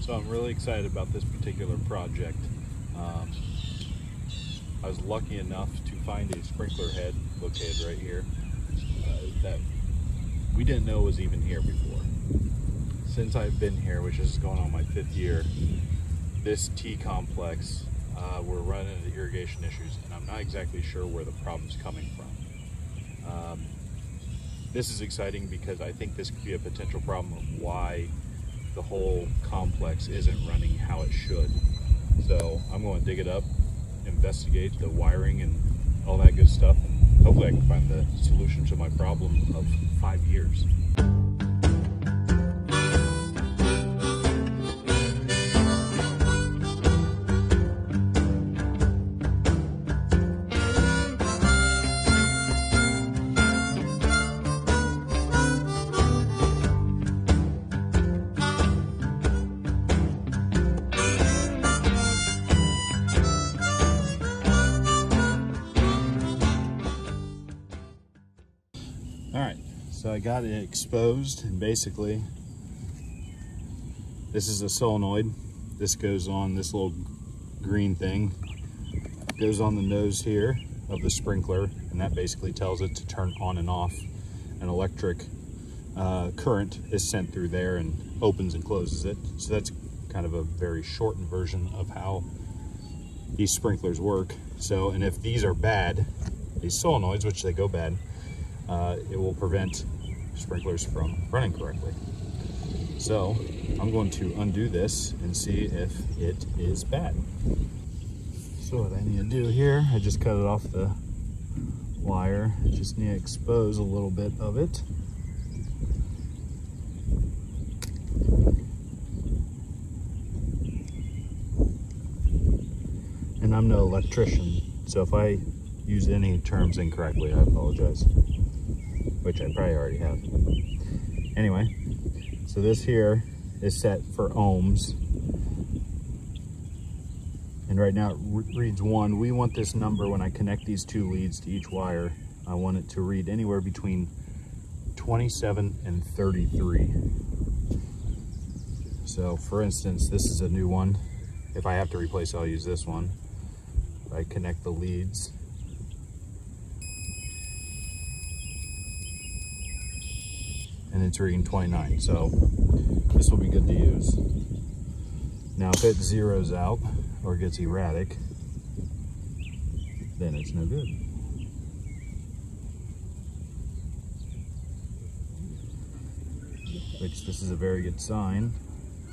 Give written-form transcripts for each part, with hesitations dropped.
So I'm really excited about this particular project. I was lucky enough to find a sprinkler head located right here that we didn't know was even here before. Since I've been here, which is going on my 5th year, this T complex, we're running into irrigation issues, and I'm not exactly sure where the problem's coming from. This is exciting because I think this could be a potential problem of why the whole complex isn't running how it should. So I'm going to dig it up, investigate the wiring and all that good stuff, and hopefully I can find the solution to my problem of 5 years. Alright, so I got it exposed, and basically this is a solenoid. This goes on, this little green thing goes on the nose here of the sprinkler, and that basically tells it to turn on and off. An electric current is sent through there and opens and closes it. So that's kind of a very shortened version of how these sprinklers work. So, and if these are bad, these solenoids, which they go bad, it will prevent sprinklers from running correctly. So I'm going to undo this and see if it is bad. So what I need to do here, I just cut it off the wire. I just need to expose a little bit of it. And I'm no electrician, so if I use any terms incorrectly, I apologize. Which I probably already have. Anyway, so this here is set for ohms. And right now it reads 1. We want this number, when I connect these 2 leads to each wire, I want it to read anywhere between 27 and 33. So for instance, this is a new one. If I have to replace it, I'll use this one. If I connect the leads, and it's reading 29, so this will be good to use. Now if it zeroes out or gets erratic, then it's no good. Which this is a very good sign.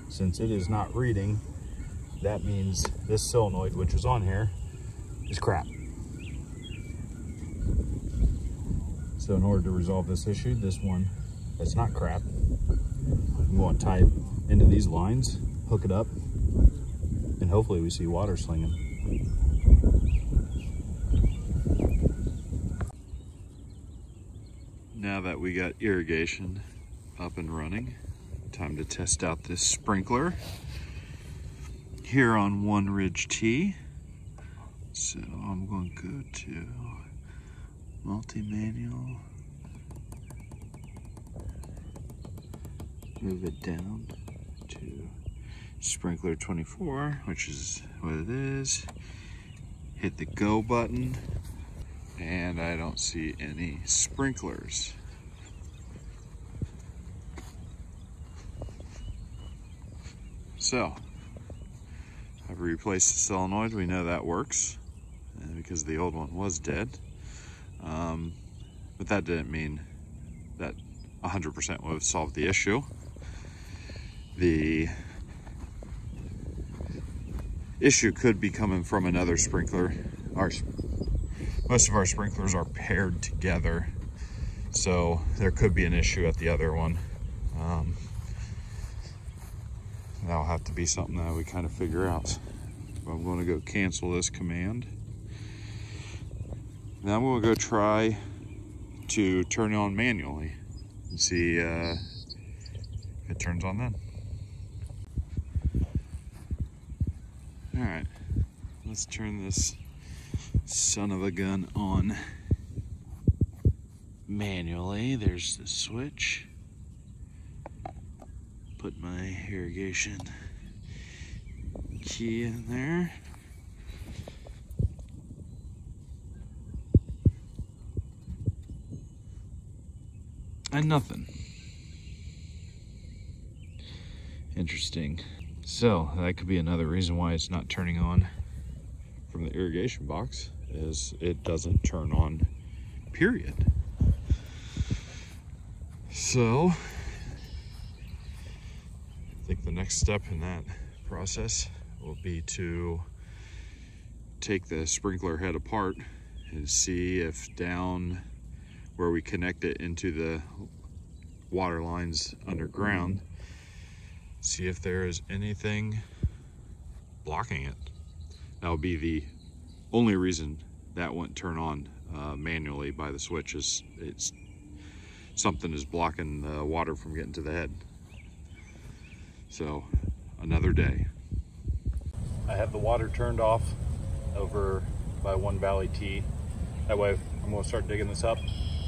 Since it is not reading, that means this solenoid, which is on here, is crap. So in order to resolve this issue, this one that's not crap, I'm going to tie it into these lines, hook it up, and hopefully we see water slinging. Now that we got irrigation up and running, time to test out this sprinkler here on One Ridge T. So I'm going to go to multi-manual. Move it down to sprinkler 24, which is what it is. Hit the go button, and I don't see any sprinklers. So I've replaced the solenoid. We know that works because the old one was dead. But that didn't mean that 100% would have solved the issue. The issue could be coming from another sprinkler. Most of our sprinklers are paired together, so there could be an issue at the other one. That'll have to be something that we kind of figure out. But I'm going to go cancel this command. Now I'm going to go try to turn it on manually and see if it turns on then. All right, let's turn this son of a gun on manually. There's the switch. Put my irrigation key in there. And nothing. Interesting. So that could be another reason why it's not turning on from the irrigation box, is it doesn't turn on, period. So I think the next step in that process will be to take the sprinkler head apart and see if down where we connect it into the water lines underground, see if there is anything blocking it. That would be the only reason that wouldn't turn on manually by the switch, is something is blocking the water from getting to the head. So another day. I have the water turned off over by One Valley T. That way I'm going to start digging this up,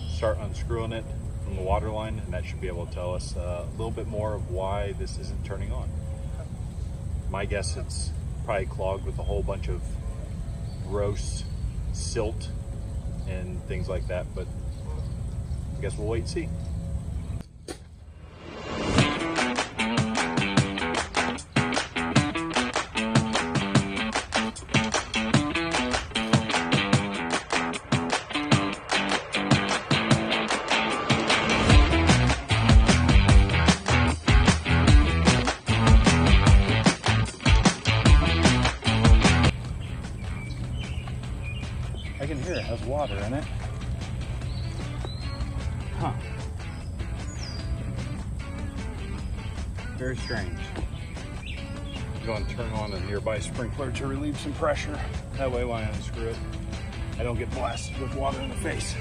start unscrewing it from the water line, and that should be able to tell us a little bit more of why this isn't turning on. My guess, it's probably clogged with a whole bunch of gross silt and things like that, but I guess we'll wait and see. I can hear it has water in it. Huh. Very strange. I'm going to turn on a nearby sprinkler to relieve some pressure. That way when I unscrew it, I don't get blasted with water in the face.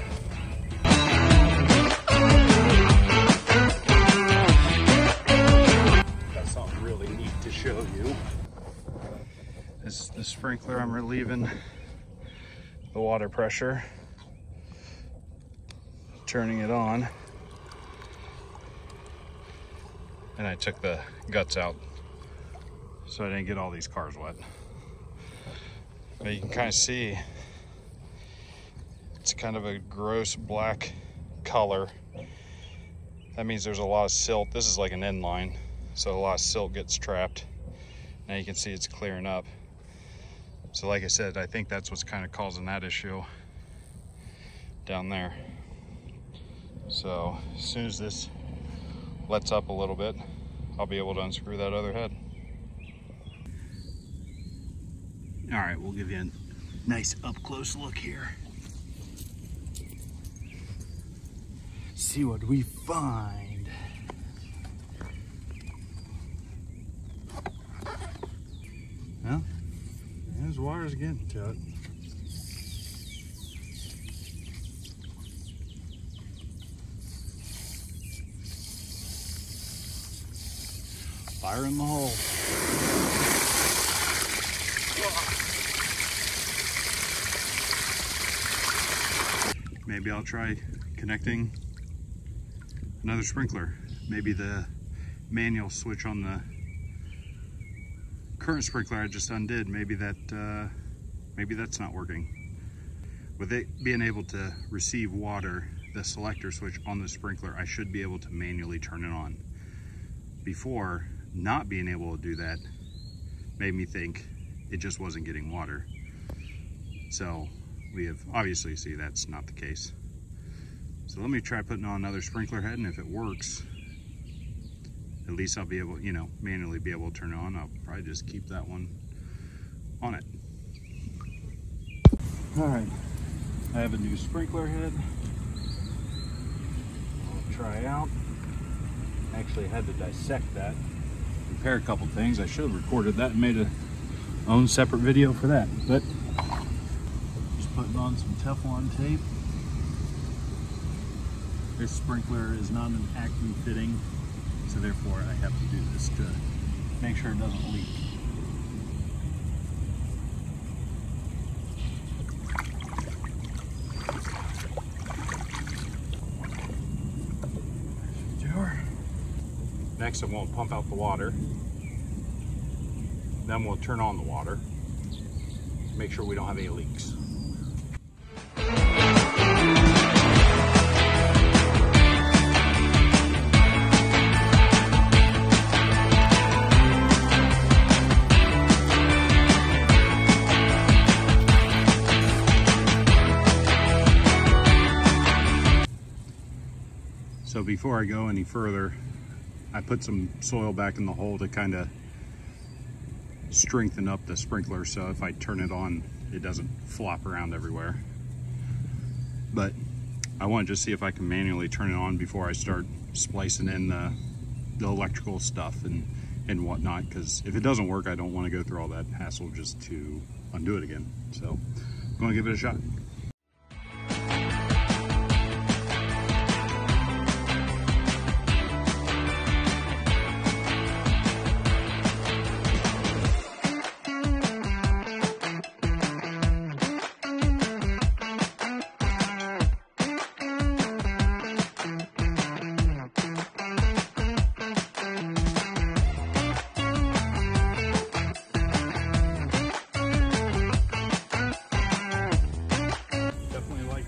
Got something really neat to show you. This is the sprinkler. I'm relieving the water pressure, turning it on, and I took the guts out so I didn't get all these cars wet. But you can kind of see it's kind of a gross black color. That means there's a lot of silt. This is like an end line, so a lot of silt gets trapped. Now you can see it's clearing up. So like I said, I think that's what's kind of causing that issue down there. So as soon as this lets up a little bit, I'll be able to unscrew that other head. All right, we'll give you a nice up close look here. See what we find. Well, there's water's getting to it. Fire in the hole. Maybe I'll try connecting another sprinkler. Maybe the manual switch on the current sprinkler I just undid, maybe that's not working. With it being able to receive water, the selector switch on the sprinkler, I should be able to manually turn it on. Before, not being able to do that made me think it just wasn't getting water. So we have obviously see that's not the case. So let me try putting on another sprinkler head, and if it works, at least I'll be able, manually be able to turn it on. I'll probably just keep that one on it. All right, I have a new sprinkler head. I'll try out. I actually had to dissect that, repair a couple things. I should have recorded that and made a own separate video for that. But just putting on some Teflon tape. This sprinkler is not an active fitting, so therefore I have to do this to make sure it doesn't leak. Next I'm going to pump out the water. Then we'll turn on the water, make sure we don't have any leaks. So before I go any further, I put some soil back in the hole to kind of strengthen up the sprinkler, so if I turn it on, it doesn't flop around everywhere. But I want to just see if I can manually turn it on before I start splicing in the electrical stuff and whatnot, because if it doesn't work, I don't want to go through all that hassle just to undo it again. So I'm going to give it a shot.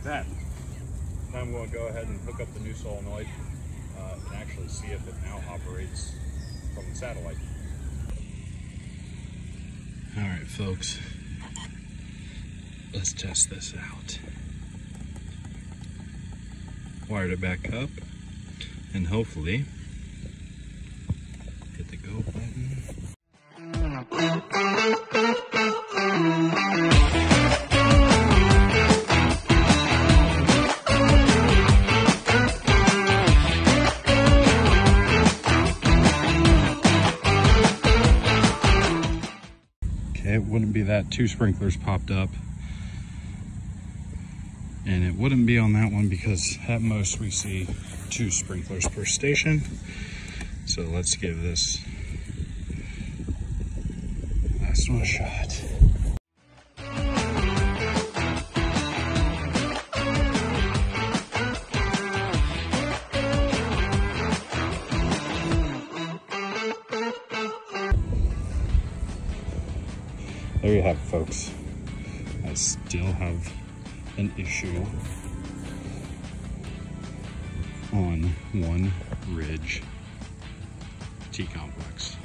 That. Now I'm going to go ahead and hook up the new solenoid and actually see if it now operates from the satellite. All right, folks, let's test this out. Wired it back up and hopefully hit the go button. It wouldn't be that 2 sprinklers popped up, and it wouldn't be on that one because at most we see 2 sprinklers per station. So let's give this last one a shot. There you have it, folks. I still have an issue on one ridge T-complex.